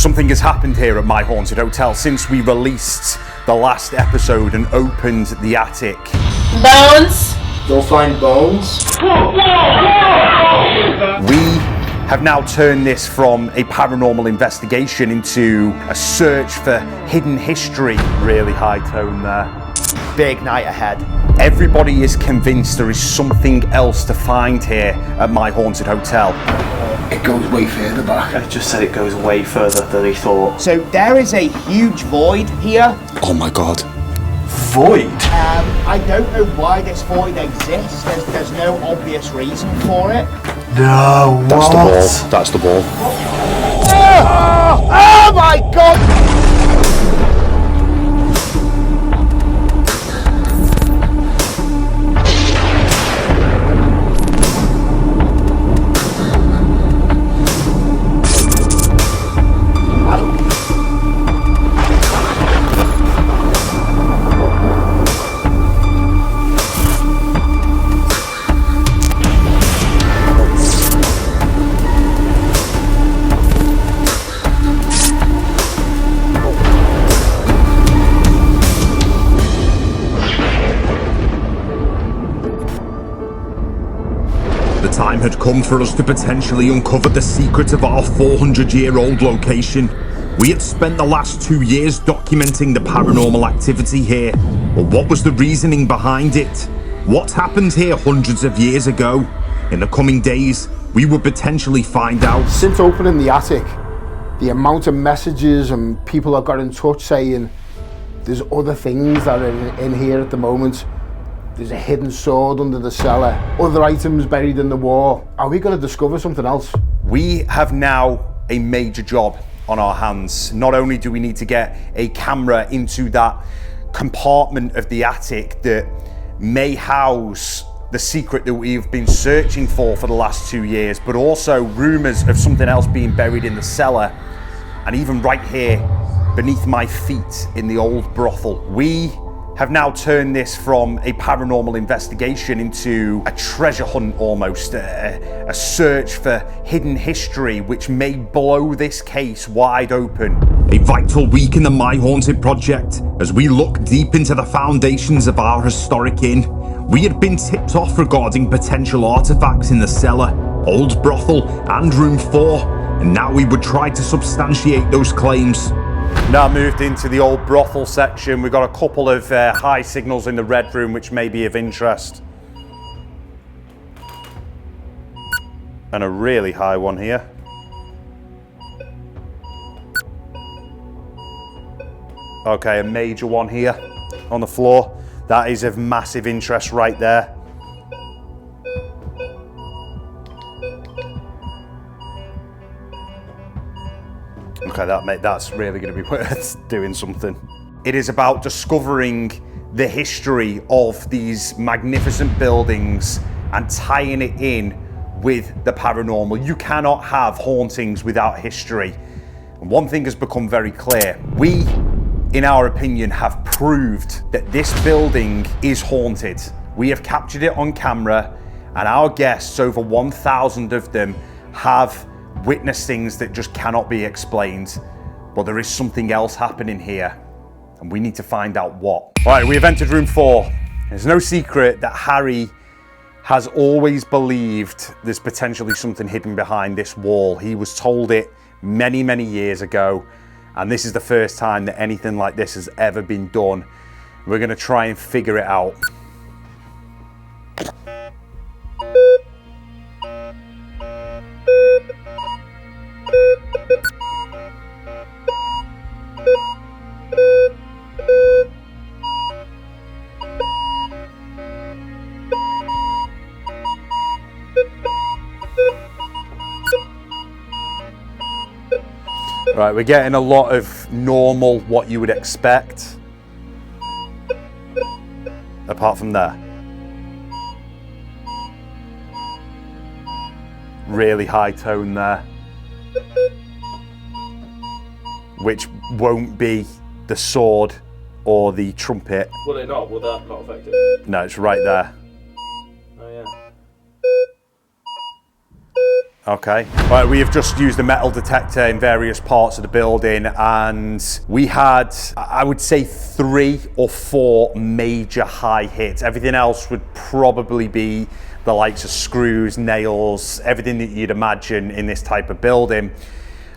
Something has happened here at my haunted hotel since we released the last episode and opened the attic. Bones? You'll find bones. We have now turned this from a paranormal investigation into a search for hidden history. Really high tone there. Big night ahead. Everybody is convinced there is something else to find here at my haunted hotel. It goes way further back. I just said it goes way further than he thought. So there is a huge void here. Oh my God. Void? I don't know why this void exists. There's no obvious reason for it. No, That's the ball. That's the ball. Oh my God! The time had come for us to potentially uncover the secret of our 400-year-old location. We had spent the last 2 years documenting the paranormal activity here. But what was the reasoning behind it? What happened here hundreds of years ago? In the coming days, we would potentially find out. Since opening the attic, the amount of messages and people have got in touch saying there's other things that are in here at the moment. There's a hidden sword under the cellar, other items buried in the wall. Are we going to discover something else? We have now a major job on our hands. Not only do we need to get a camera into that compartment of the attic that may house the secret that we've been searching for the last 2 years, but also rumours of something else being buried in the cellar, and even right here beneath my feet in the old brothel. We have now turned this from a paranormal investigation into a treasure hunt almost, a search for hidden history which may blow this case wide open. A vital week in the My Haunted project as we look deep into the foundations of our historic inn. We had been tipped off regarding potential artifacts in the cellar, old brothel and room 4, and now we would try to substantiate those claims. Now moved into the old brothel section. We've got a couple of high signals in the red room which may be of interest. And a really high one here. Okay, a major one here on the floor. That is of massive interest right there. Okay, that's really going to be worth doing something. It is about discovering the history of these magnificent buildings and tying it in with the paranormal. You cannot have hauntings without history. And one thing has become very clear. We, in our opinion, have proved that this building is haunted. We have captured it on camera, and our guests, over 1,000 of them, have witnessed things that just cannot be explained. But there is something else happening here, and we need to find out what. All right, we have entered room 4. There's no secret that Harry has always believed there's potentially something hidden behind this wall. He was told it many, many years ago, and this is the first time that anything like this has ever been done. We're going to try and figure it out. Right, we're getting a lot of normal, what you would expect. Apart from there. Really high tone there. Which won't be the sword or the trumpet. Will it not? Will that not affect it? No, it's right there. Oh yeah. Okay. Right, we have just used a metal detector in various parts of the building, and we had, I would say, 3 or 4 major high hits. Everything else would probably be the likes of screws, nails, everything that you'd imagine in this type of building.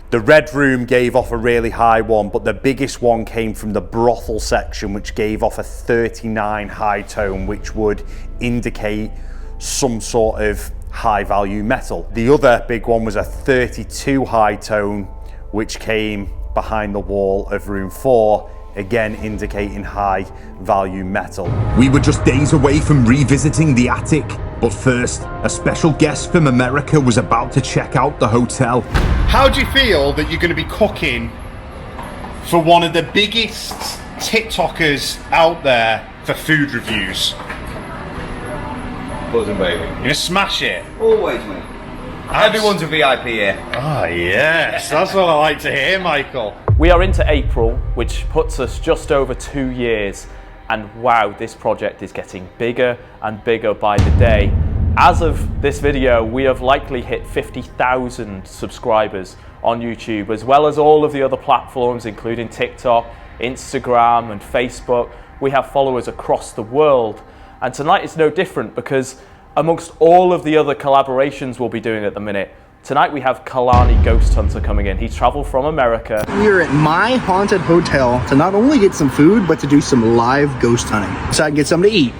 The red room gave off a really high one, but the biggest one came from the brothel section, which gave off a 39 high tone, which would indicate some sort of high value metal. The other big one was a 32 high tone, which came behind the wall of room 4, again indicating high value metal. We were just days away from revisiting the attic, but first, a special guest from America was about to check out the hotel. How do you feel that you're going to be cooking for one of the biggest TikTokers out there for food reviews? Buzzing, baby. You're going to smash it? Always, mate. Everyone's a VIP here. Ah, yes, that's what I like to hear, Michael. We are into April, which puts us just over 2 years, and wow, this project is getting bigger and bigger by the day. As of this video, we have likely hit 50,000 subscribers on YouTube, as well as all of the other platforms, including TikTok, Instagram, and Facebook. We have followers across the world. And tonight is no different, because amongst all of the other collaborations we'll be doing at the minute, tonight we have Kalani Ghost Hunter coming in. He's traveled from America. We're at My Haunted Hotel to not only get some food, but to do some live ghost hunting, so I can get something to eat.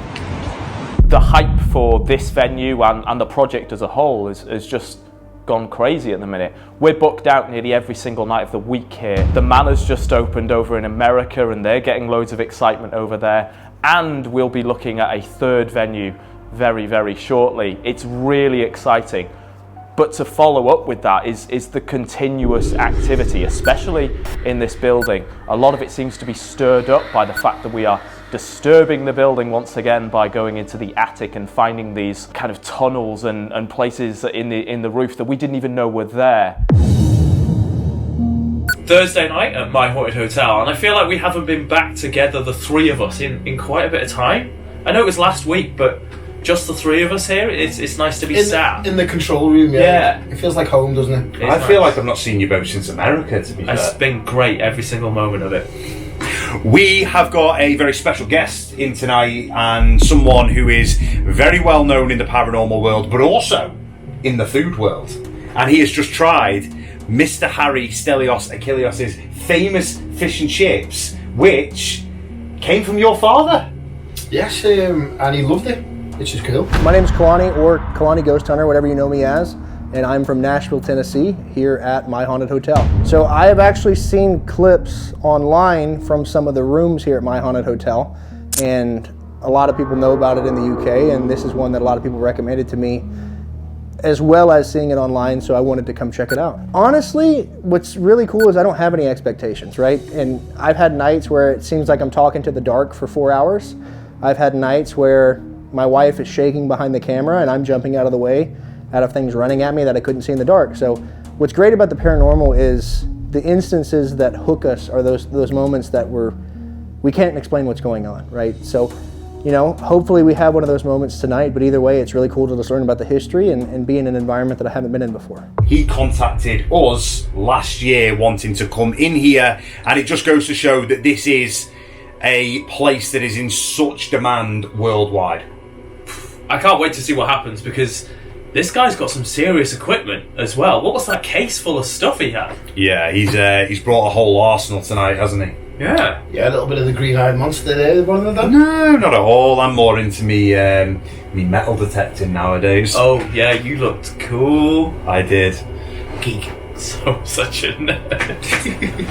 The hype for this venue and the project as a whole is just gone crazy at the minute. We're booked out nearly every single night of the week here. The Manor's just opened over in America, and they're getting loads of excitement over there. And we'll be looking at a 3rd venue very, very shortly. It's really exciting. But to follow up with that is the continuous activity, especially in this building. A lot of it seems to be stirred up by the fact that we are disturbing the building once again by going into the attic and finding these kind of tunnels and places in the roof that we didn't even know were there. Thursday night at My Haunted Hotel, and I feel like we haven't been back together, the 3 of us, in quite a bit of time. I know it was last week, but just the 3 of us here, it's nice to be sat. In the control room, yeah. It feels like home, doesn't it? I feel like I've not seen you both since America, to be fair. It's been great, every single moment of it. We have got a very special guest in tonight, and someone who is very well known in the paranormal world, but also in the food world. And he has just tried Mr. Harry Stelios Achilleos' famous fish and chips, which came from your father. Yes, and he loved it, which is cool. My name is Kalani, or Kalani Ghost Hunter, whatever you know me as, and I'm from Nashville, Tennessee, here at My Haunted Hotel. So I have actually seen clips online from some of the rooms here at My Haunted Hotel, and a lot of people know about it in the UK, and this is one that a lot of people recommended to me, as well as seeing it online, so I wanted to come check it out. Honestly, what's really cool is I don't have any expectations, right? And I've had nights where it seems like I'm talking to the dark for 4 hours. I've had nights where my wife is shaking behind the camera and I'm jumping out of the way out of things running at me that I couldn't see in the dark. So what's great about the paranormal is the instances that hook us are those moments that we can't explain what's going on, right? So, you know, hopefully we have one of those moments tonight, but either way, it's really cool to just learn about the history and be in an environment that I haven't been in before. He contacted us last year wanting to come in here, and it just goes to show that this is a place that is in such demand worldwide. I can't wait to see what happens, because this guy's got some serious equipment as well. What was that case full of stuff he had? Yeah, he's brought a whole arsenal tonight, hasn't he? Yeah. Yeah, a little bit of the green-eyed monster there, one of them. No, not at all. I'm more into me metal detecting nowadays. Oh, yeah, you looked cool. I did. Geek. So, such a nerd.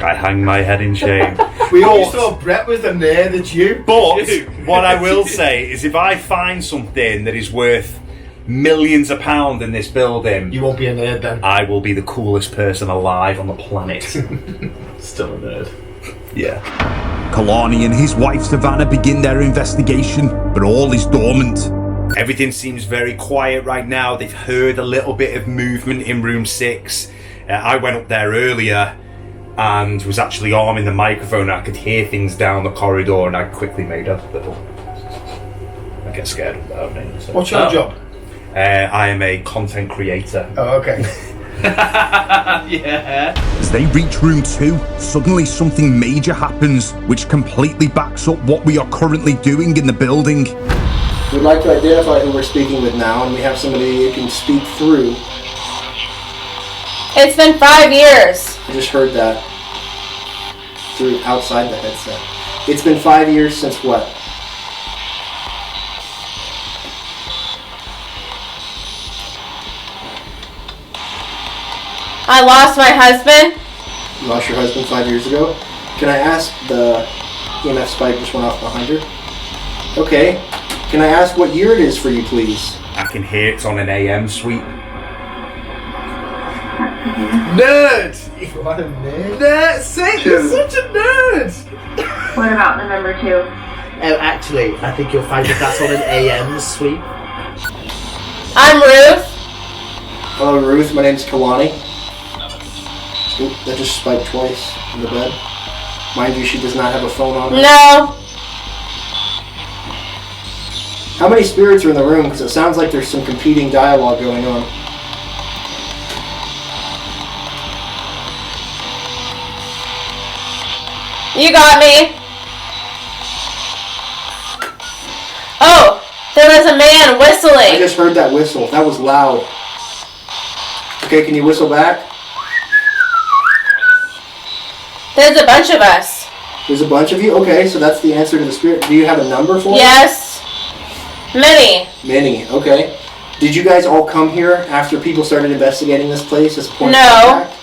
I hang my head in shame. We all thought Brett was the nerd, it's you. But what I will say is if I find something that is worth millions of pounds in this building, You won't be a nerd then. I will be the coolest person alive on the planet. Still a nerd. Yeah. Kalani and his wife Savannah begin their investigation, but all is dormant. Everything seems very quiet right now. They've heard a little bit of movement in room 6. I went up there earlier and was actually arming the microphone. I could hear things down the corridor, and I quickly made a little... I get scared of that, don't I? So. What's your job? I am a content creator. Oh, okay. Yeah. As they reach room 2, suddenly something major happens, which completely backs up what we are currently doing in the building. We'd like to identify who we're speaking with now, and we have somebody who can speak through. It's been 5 years. I just heard that through outside the headset. It's been 5 years since what? I lost my husband. You lost your husband 5 years ago? Can I ask, the EMF spike just went off behind her? Okay. Can I ask what year it is for you, please? I can hear it's on an AM suite. Nerd! What a nerd. Nerd! You're such a nerd! What about the number 2? Oh, actually, I think you'll find that that's on an AM suite. I'm Ruth. Hello, Ruth. My name's Kalani. Oop, that just spiked twice in the bed. Mind you, she does not have a phone on her. No. How many spirits are in the room? Because it sounds like there's some competing dialogue going on. You got me. Oh, there was a man whistling. I just heard that whistle. That was loud. Okay, can you whistle back? There's a bunch of us. There's a bunch of you? Okay, so that's the answer to the spirit. Do you have a number for it? Yes. Many. Many, okay. Did you guys all come here after people started investigating this place as a point of No. contact?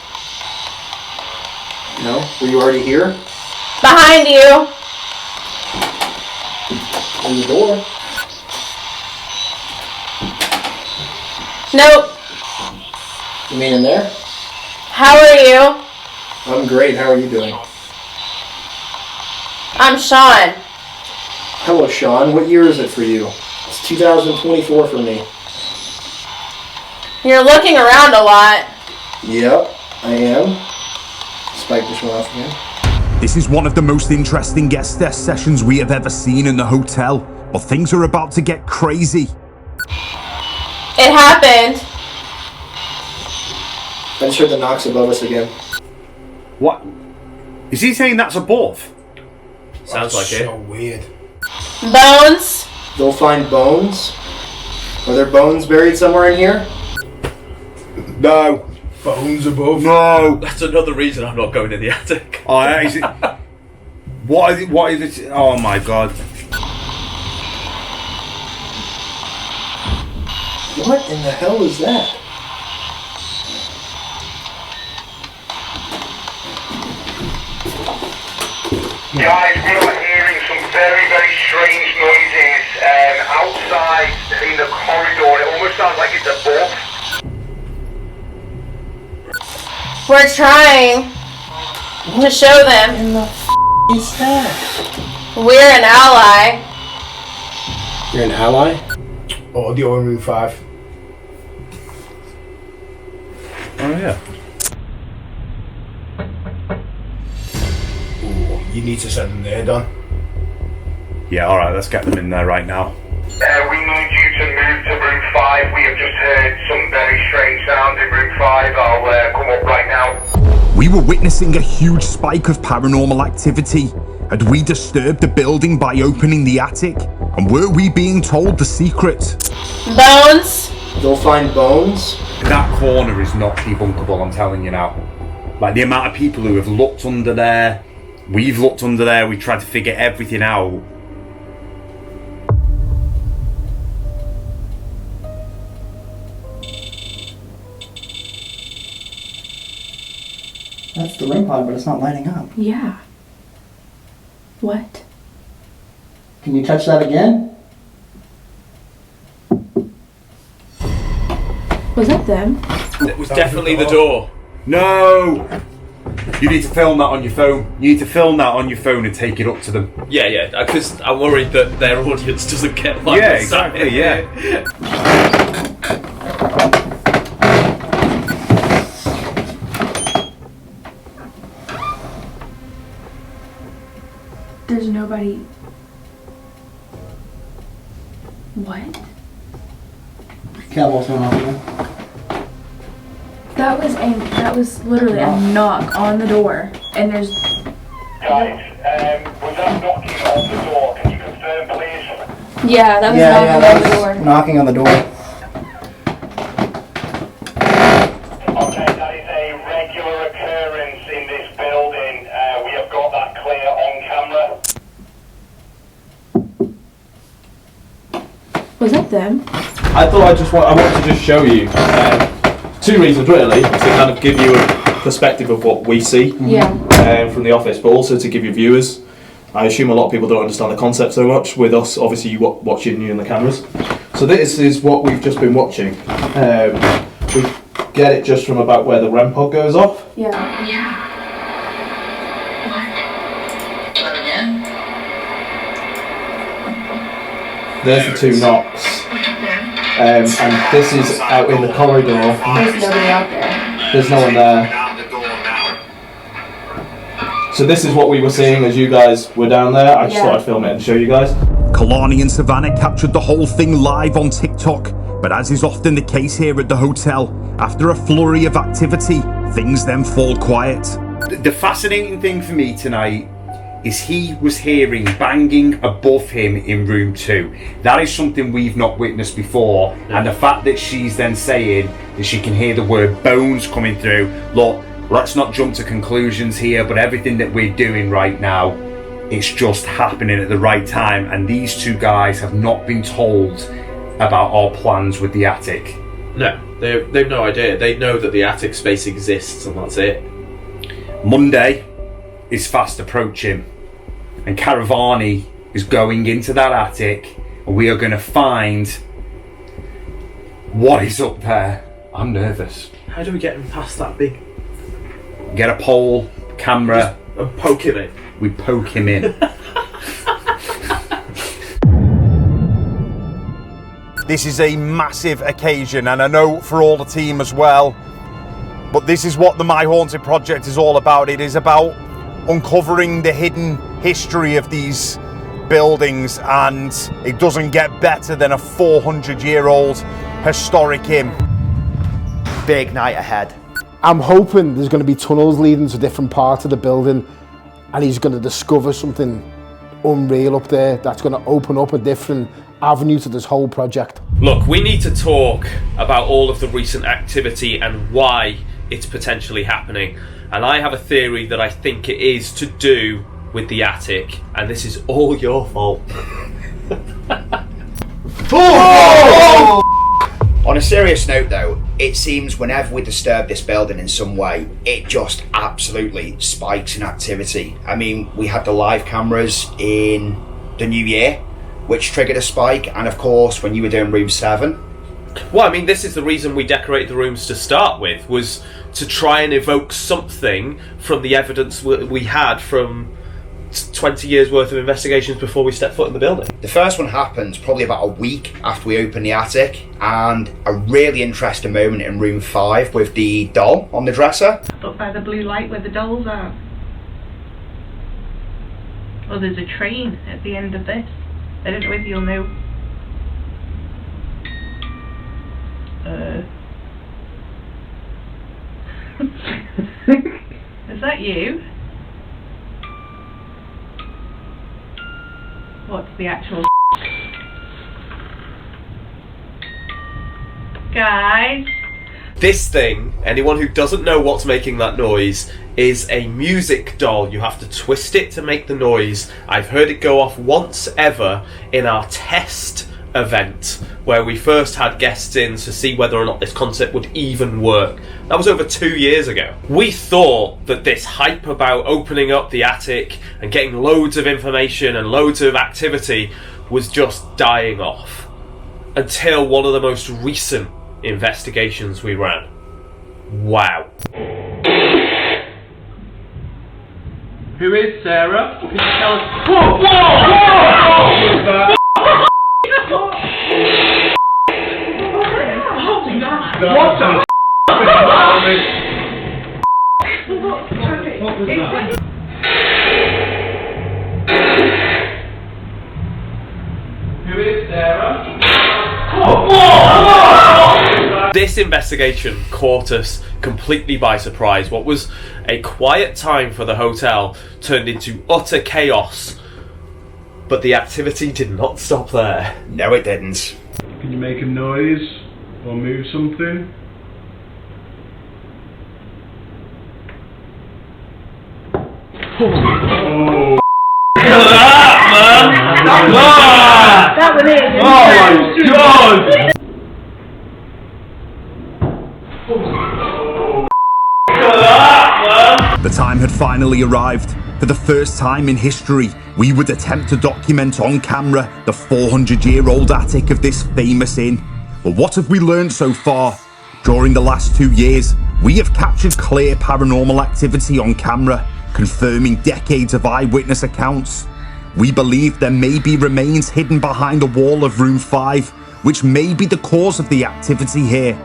No? Were you already here? Behind you. In the door? Nope. You mean in there? How are you? I'm great. How are you doing? I'm Sean. Hello, Sean. What year is it for you? It's 2024 for me. You're looking around a lot. Yep, I am. Spike just went off again. This is one of the most interesting guest desk sessions we have ever seen in the hotel, but things are about to get crazy. It happened. I just heard the knocks above us again. What? Is he saying that's above? Sounds like it. So weird. Bones. They'll find bones? Are there bones buried somewhere in here? No. Bones above. No. That's another reason I'm not going to the attic. Oh, is it? What is it? Oh my god. What in the hell is that? Guys, we are hearing some very, very strange noises outside in the corridor. It almost sounds like it's above. We're trying to show them. What in the is that? We're an ally. You're an ally? Audio in room 5. Oh yeah. Ooh, you need to send them there, Don. Yeah, alright, let's get them in there right now. We need you to move to room 5. We have just heard some very strange sounds in room 5. I'll come up right now. We were witnessing a huge spike of paranormal activity. Had we disturbed the building by opening the attic? And were we being told the secret? Bones. They'll find bones? That corner is not debunkable, I'm telling you now. Like, the amount of people who have looked under there, we've looked under there, we've tried to figure everything out. That's the REM pod, but it's not lighting up. Yeah. What? Can you touch that again? Was that them? It was definitely the door. No! You need to film that on your phone. You need to film that on your phone and take it up to them. Yeah, because I'm worried that their audience doesn't get like Yeah, this. exactly, yeah. There's nobody. What? Kev, what's going on here? That was literally a knock on the door, and there's. Guys, was that knocking on the door? Can you confirm, please? Yeah, that was knocking on the door. Okay, that is a regular occurrence in this building. We have got that clear on camera. Was that them? I thought I wanted to just show you two reasons really, to kind of give you a perspective of what we see from the office, but also to give you viewers. I assume a lot of people don't understand the concept so much, with us obviously watching you in the cameras. So this is what we've just been watching. We get it just from about where the REM pod goes off. Yeah. There's the two knocks. And this is out in the corridor. There's nobody out there. There's no one there. So this is what we were seeing as you guys were down there. I just thought I'd film it and show you guys. Kalani and Savannah captured the whole thing live on TikTok, but as is often the case here at the hotel, after a flurry of activity, things then fall quiet. The fascinating thing for me tonight is he was hearing banging above him in room 2. That is something we've not witnessed before, and the fact that she's then saying that she can hear the word bones coming through. Look, let's not jump to conclusions here, but everything that we're doing right now, it's just happening at the right time, and these two guys have not been told about our plans with the attic. No, they've no idea. They know that the attic space exists, and that's it. Monday is fast approaching, and Caravani is going into that attic, and we are going to find what is up there. I'm nervous. How do we get him past that big? Get a pole, camera, and poke him in. We poke him in. This is a massive occasion, and I know for all the team as well, but this is what the My Haunted project is all about. It is about uncovering the hidden history of these buildings, and it doesn't get better than a 400-year-old historic inn. Big night ahead. I'm hoping there's going to be tunnels leading to different parts of the building, and he's going to discover something unreal up there that's going to open up a different avenue to this whole project. Look, we need to talk about all of the recent activity and why it's potentially happening. And I have a theory that I think it is to do with the attic, and this is all your fault. Oh! On a serious note though, it seems whenever we disturb this building in some way, it just absolutely spikes in activity. I mean, we had the live cameras in the new year, which triggered a spike, and of course when you were doing room 7. Well, I mean, this is the reason we decorated the rooms to start with, was to try and evoke something from the evidence we had from 20 years worth of investigations before we stepped foot in the building. The first one happened probably about a week after we opened the attic, and a really interesting moment in room 5 with the doll on the dresser. Up by the blue light where the dolls are. Oh, there's a train at the end of this. I don't know if you'll know. Is that you? What's the actual guys? This thing, anyone who doesn't know what's making that noise, is a music doll. You have to twist it to make the noise. I've heard it go off once ever in our test event, where we first had guests in to see whether or not this concept would even work. That was over 2 years ago. We thought that this hype about opening up the attic and getting loads of information and loads of activity was just dying off, until one of the most recent investigations we ran. Wow. Who is Sarah? Can you tell us? Whoa! What the What was that? Who is Sarah? Whoa! This investigation caught us completely by surprise. What was a quiet time for the hotel turned into utter chaos. But the activity did not stop there. No, it didn't. Can you make a noise or move something? Oh. Look at that, man! That one is. Oh my god! The time had finally arrived. For the first time in history, we would attempt to document on camera the 400-year-old attic of this famous inn. But what have we learned so far? During the last 2 years, we have captured clear paranormal activity on camera, confirming decades of eyewitness accounts. We believe there may be remains hidden behind the wall of room 5, which may be the cause of the activity here.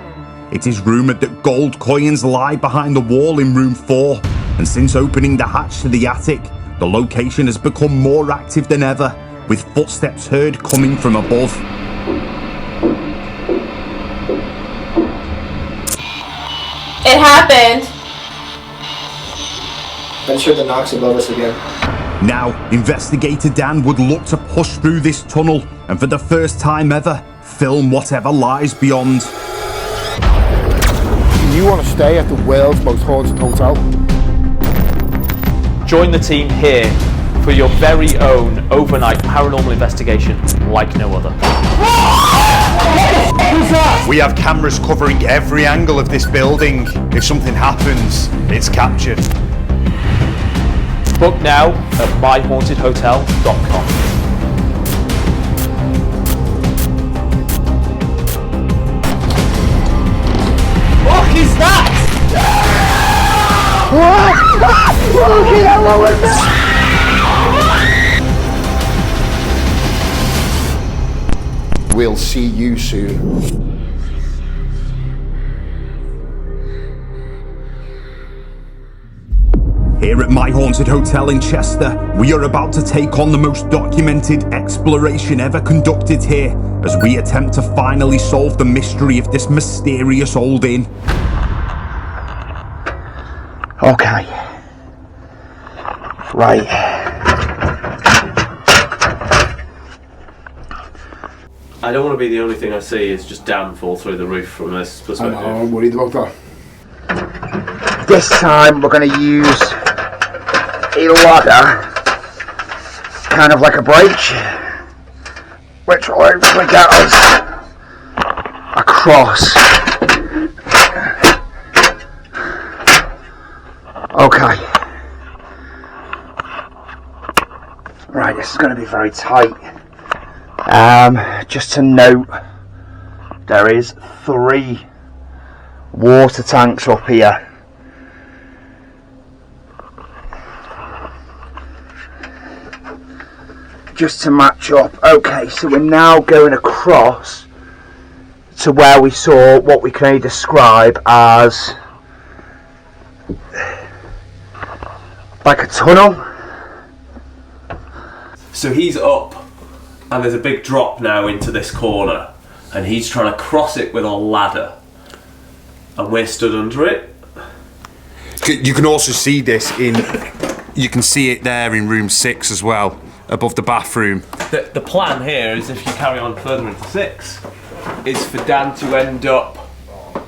It is rumoured that gold coins lie behind the wall in room 4, and since opening the hatch to the attic, the location has become more active than ever, with footsteps heard coming from above. It happened. I just heard the knocks above us again. Now, Investigator Dan would look to push through this tunnel and for the first time ever, film whatever lies beyond. You want to stay at the world's most haunted hotel? Join the team here for your very own overnight paranormal investigation like no other. We have cameras covering every angle of this building. If something happens, it's captured. Book now at myhauntedhotel.com. What is that? What was that? We'll see you soon. Here at My Haunted Hotel in Chester, we are about to take on the most documented exploration ever conducted here, as we attempt to finally solve the mystery of this mysterious old inn. Okay. Right. I don't want to be the only thing I see is just Dan fall through the roof from this perspective. I know, I'm worried about that. This time we're going to use a ladder, kind of like a bridge, which will hopefully get us across. Okay. Right, this is going to be very tight. Just to note, there is 3 water tanks up here. Just to match up. Okay, so we're now going across to where we saw what we can only describe as like a tunnel. So he's up, and there's a big drop now into this corner, and he's trying to cross it with a ladder, and we're stood under it. You can also see this in, you can see it there in room 6 as well, above the bathroom. The plan here is, if you carry on further into 6, is for Dan to end up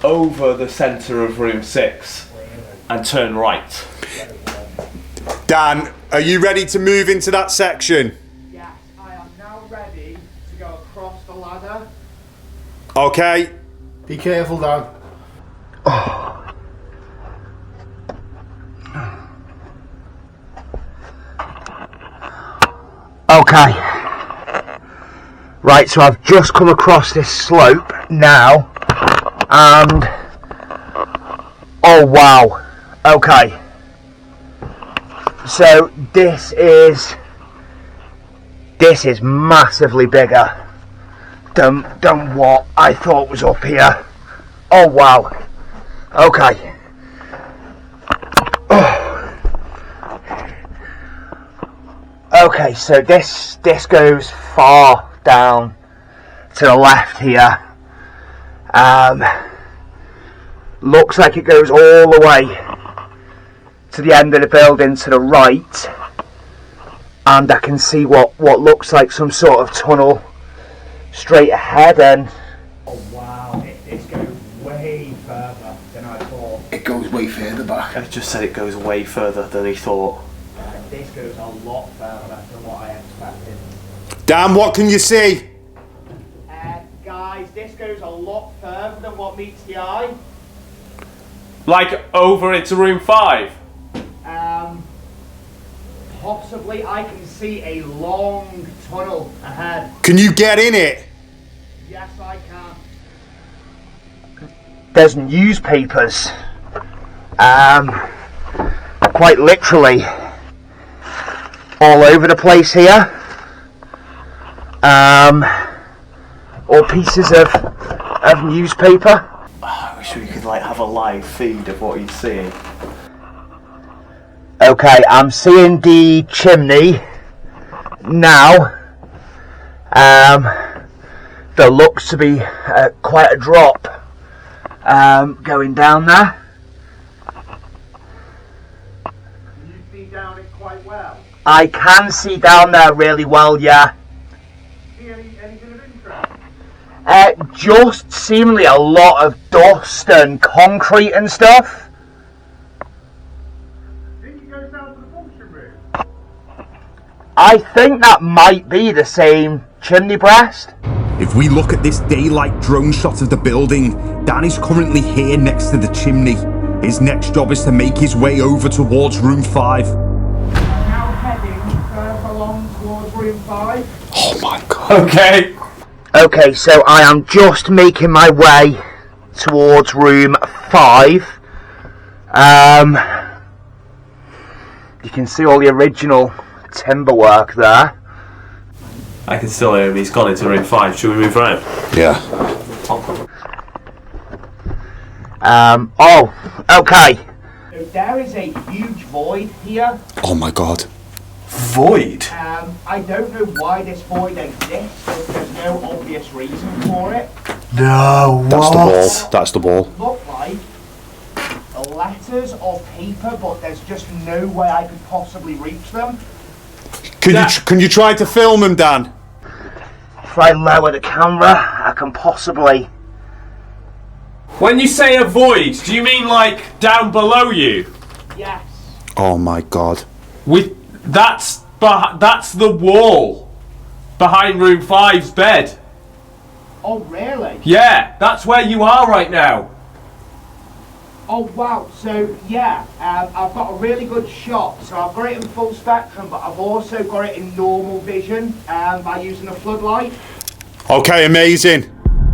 over the centre of room 6 and turn right. Dan, are you ready to move into that section? Yes, I am now ready to go across the ladder. Okay. Be careful, Dan. Okay. Right, so I've just come across this slope now, and oh wow. Okay. So this is massively bigger than what I thought was up here. Oh wow. Okay. Okay, so this goes far down to the left here. looks like it goes all the way to the end of the building to the right, and I can see what looks like some sort of tunnel straight ahead. And oh wow, this goes way further than I thought. It goes way further back. I just said it goes way further than he thought. This goes a lot further than what I expected. Dan, what can you see? Guys, this goes a lot further than what meets the eye. Like over into room 5? Possibly. I can see a long tunnel ahead. Can you get in it? Yes, I can. There's newspapers, quite literally, all over the place here. Or pieces of newspaper. I wish we could like have a live feed of what he's seeing. Okay, I'm seeing the chimney now. There looks to be quite a drop going down there. Can you see down it quite well? I can see down there really well, yeah. See anything of interest? Just seemingly a lot of dust and concrete and stuff. I think that might be the same chimney breast. If we look at this daylight drone shot of the building, Dan is currently here next to the chimney. His next job is to make his way over towards room 5. Now heading further along towards room 5. Oh my god. Okay. Okay, so I am just making my way towards room 5. You can see all the original timber work there. I can still hear him. He's gone into room 5. Should we move round? Yeah. Oh, okay. So there is a huge void here. Oh my god. Void? I don't know why this void exists, but there's no obvious reason for it. No, That's the ball. That's the ball. Look like letters or paper, but there's just no way I could possibly reach them. Can you try to film him, Dan? If I lower the camera, I can possibly. When you say a void, do you mean like down below you? Yes. Oh my god. That's the wall behind room 5's bed. Oh really? Yeah, that's where you are right now. Oh wow, so yeah, I've got a really good shot. So I've got it in full spectrum, but I've also got it in normal vision by using a floodlight. Okay, amazing.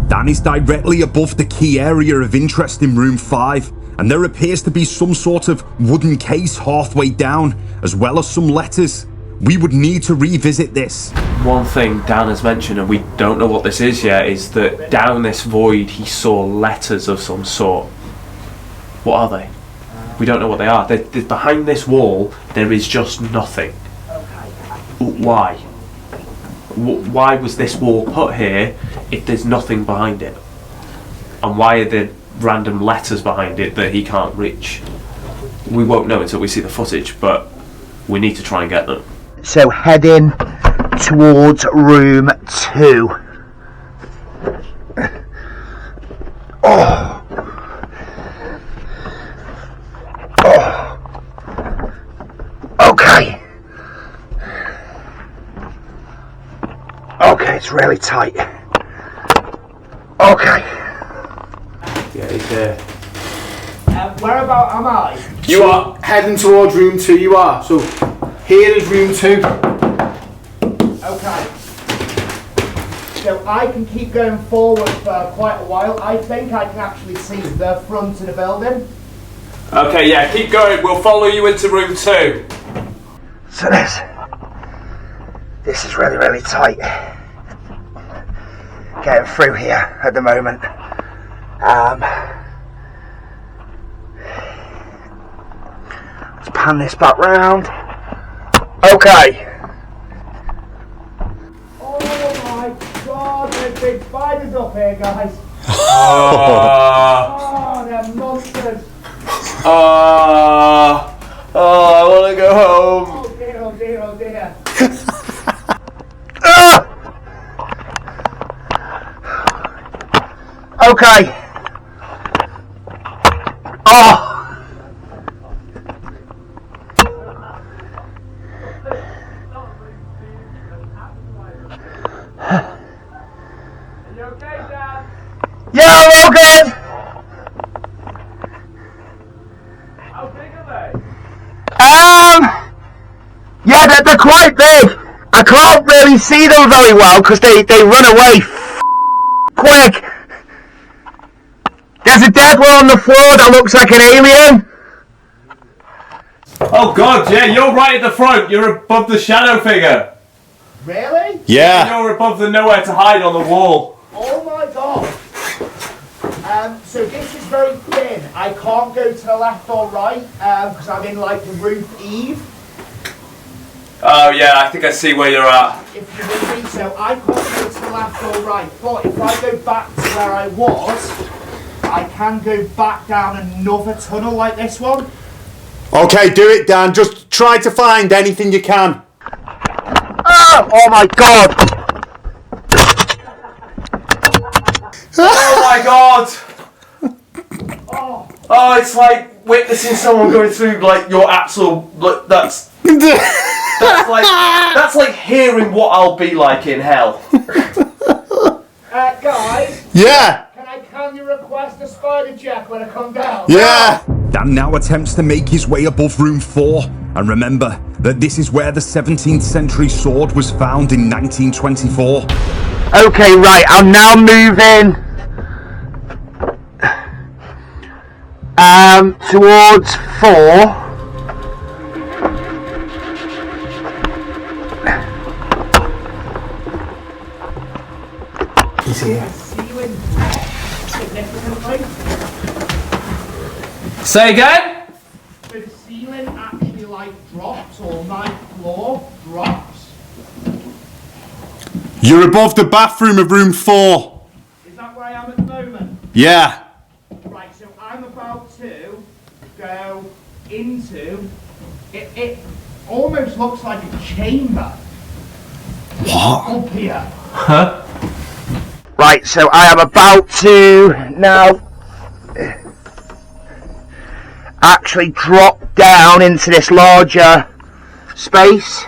Dan is directly above the key area of interest in room 5, and there appears to be some sort of wooden case halfway down, as well as some letters. We would need to revisit this. One thing Dan has mentioned, and we don't know what this is yet, is that down this void he saw letters of some sort. What are they? We don't know what they are. Behind this wall, there is just nothing. Why? Why was this wall put here if there's nothing behind it? And why are there random letters behind it that he can't reach? We won't know until we see the footage, but we need to try and get them. So heading towards room 2. Oh. Okay. Okay, it's really tight. Okay. Yeah, he's there. Whereabout am I? You are heading towards room 2, you are. So here is room 2. Okay. So I can keep going forward for quite a while. I think I can actually see the front of the building. Okay, yeah, keep going. We'll follow you into room 2. So this is really, really tight. Getting through here at the moment. Let's pan this back round. Okay. Oh my god, there's big spiders up here, guys. Oh no, They're monsters. I want to go home. Oh dear, oh dear, oh dear. Okay. Oh. Yeah, I'm all good. How big are they? Yeah, they're quite big. I can't really see them very well because they run away quick. There's a dead one on the floor that looks like an alien. Oh God, yeah, you're right at the front. You're above the shadow figure. Really? Yeah. You're above the nowhere to hide on the wall. Oh my god. So this is very thin. I can't go to the left or right because I'm in like the roof eave. Oh yeah, I think I see where you're at. If you with me, so I can't go to the left or right. But if I go back to where I was, I can go back down another tunnel like this one. Okay, do it, Dan. Just try to find anything you can. Oh my god! Oh my God! Oh, it's like witnessing someone going through like your actual. Like, that's like hearing what I'll be like in hell. Guys. Yeah. Can you request a spider check when I come down? Yeah. Dan now attempts to make his way above room 4. And remember that this is where the 17th century sword was found in 1924. Okay, right, I'm now moving towards 4. He's here. Ceiling significantly. Say again? So the ceiling actually like drops, or my floor drops. You're above the bathroom of room 4. Is that where I am at the moment? Yeah. Right, so I'm about to go into it almost looks like a chamber. What? Up here. Huh? Right, so I am about to now actually drop down into this larger space.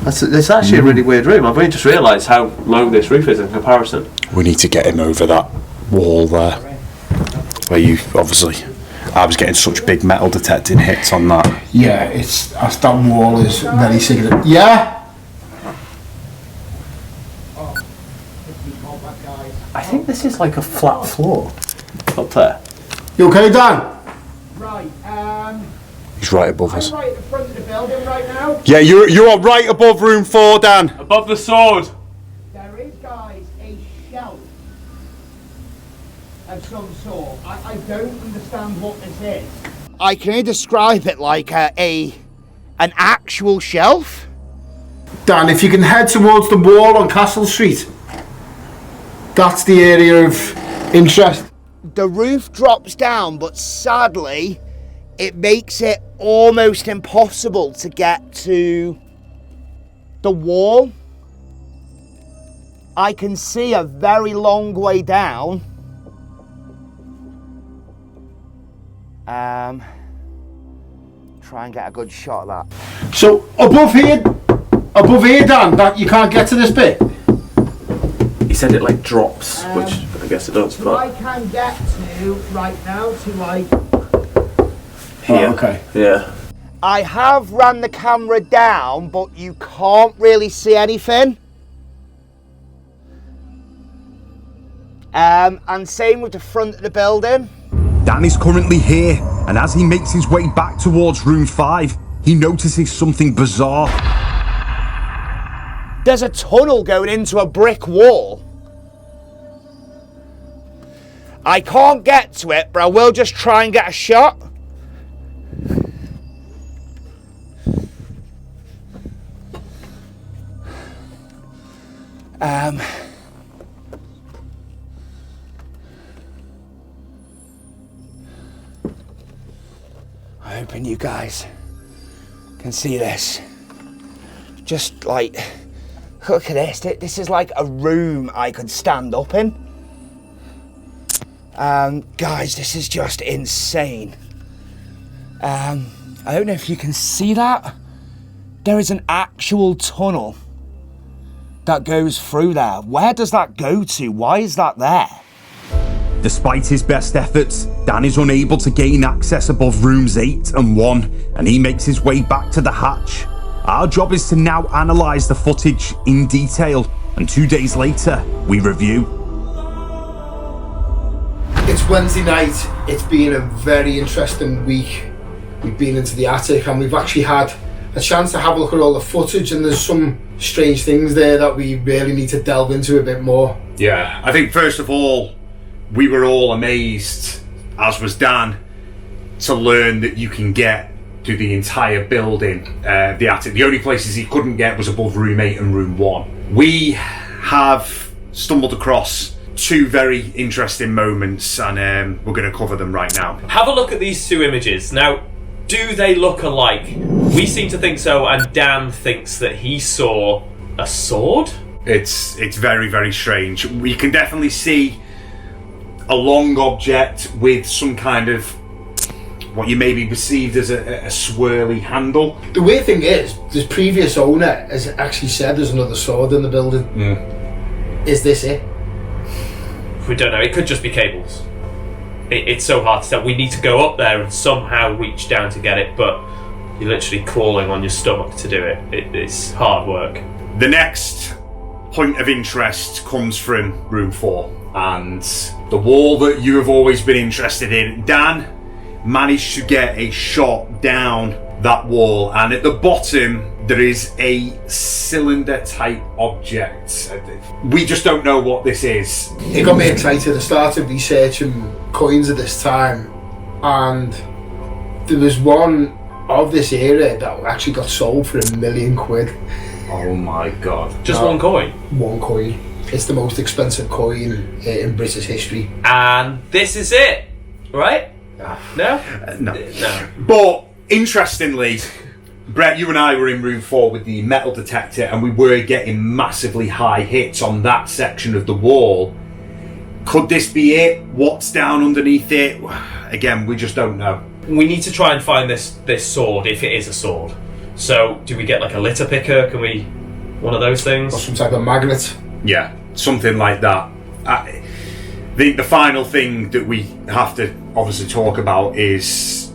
It's actually a really weird room. I've only just realised how low this roof is in comparison. We need to get him over that wall there. Where you obviously. I was getting such big metal detecting hits on that. Yeah, it's that wall is very secret. Yeah. I think this is like a flat floor up there. You okay, Dan? Right. He's right above us. I'm right at the front of the building right now. Yeah, you are right above room 4, Dan. Above the sword. There is, guys, a shelf of some sort. I don't understand what this is. I can describe it like an actual shelf. Dan, if you can head towards the wall on Castle Street, that's the area of interest. The roof drops down, but sadly, it makes it almost impossible to get to the wall. I can see a very long way down. Try and get a good shot at that. So above here, Dan, that you can't get to this bit. He said it like drops, which I guess it does. But I can get to right now to like here. Oh, okay. Yeah. I have ran the camera down, but you can't really see anything. And same with the front of the building. Dan is currently here, and as he makes his way back towards room 5, he notices something bizarre. There's a tunnel going into a brick wall. I can't get to it, but I will just try and get a shot. I'm hoping you guys can see this. Just like, look at this. This is like a room I could stand up in. Guys, this is just insane. I don't know if you can see that. There is an actual tunnel that goes through there. Where does that go to? Why is that there? Despite his best efforts, Dan is unable to gain access above rooms 8 and 1, and he makes his way back to the hatch. Our job is to now analyse the footage in detail, and 2 days later, we review. It's Wednesday night. It's been a very interesting week. We've been into the attic and we've actually had a chance to have a look at all the footage, and there's some strange things there that we really need to delve into a bit more. Yeah, I think first of all, we were all amazed, as was Dan, to learn that you can get to the entire building, the attic. The only places he couldn't get was above room 8 and room 1. We have stumbled across 2 very interesting moments, and we're going to cover them right now. Have a look at these 2 images. Now, do they look alike? We seem to think so, and Dan thinks that he saw a sword? It's very, very strange. We can definitely see a long object with some kind of what you maybe perceived as a swirly handle. The weird thing is, this previous owner has actually said there's another sword in the building. Is this it? We don't know. It could just be cables. It's so hard to tell. We need to go up there and somehow reach down to get it, but you're literally crawling on your stomach to do it. It's hard work. The next point of interest comes from room 4, and the wall that you have always been interested in. Dan managed to get a shot down that wall, and at the bottom there is a cylinder type object. We just don't know what this is. It got me excited. I started researching coins at this time, and there was one of this era that actually got sold for £1 million. Oh my god. Just one coin? One coin. It's the most expensive coin in British history. And this is it, right? No? No. But interestingly, Brett, you and I were in room 4 with the metal detector, and we were getting massively high hits on that section of the wall. Could this be it? What's down underneath it? Again, we just don't know. We need to try and find this sword, if it is a sword. So, do we get like a litter picker? Can we... one of those things? Or some type of magnet? Yeah, something like that. The final thing that we have to obviously talk about is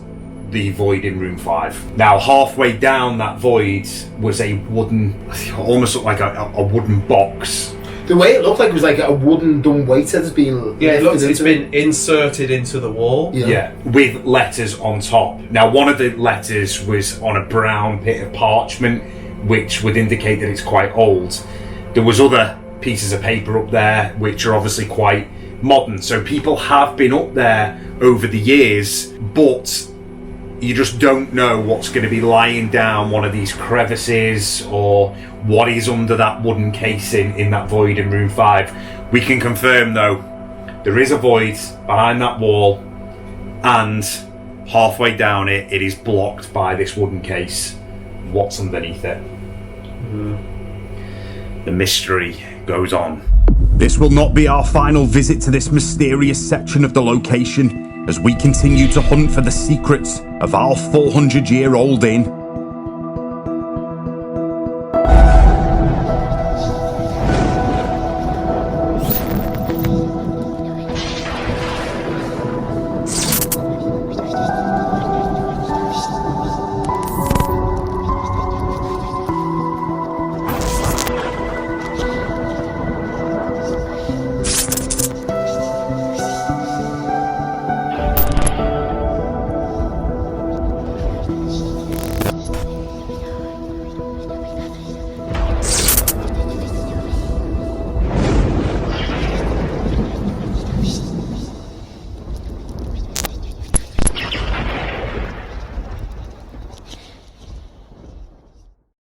the void in room 5. Now, halfway down that void was a wooden, almost looked like a wooden box. The way it looked like it was like a wooden dumbwaiter that's been... Yeah, it looks, it's been inserted into the wall. Yeah, with letters on top. Now, one of the letters was on a brown bit of parchment, which would indicate that it's quite old. There was other pieces of paper up there, which are obviously quite modern. So people have been up there over the years, but you just don't know what's going to be lying down one of these crevices or what is under that wooden casing in that void in room 5. We can confirm though, there is a void behind that wall, and halfway down it is blocked by this wooden case. What's underneath it? The mystery goes on. This will not be our final visit to this mysterious section of the location, as we continue to hunt for the secrets of our 400-year-old inn.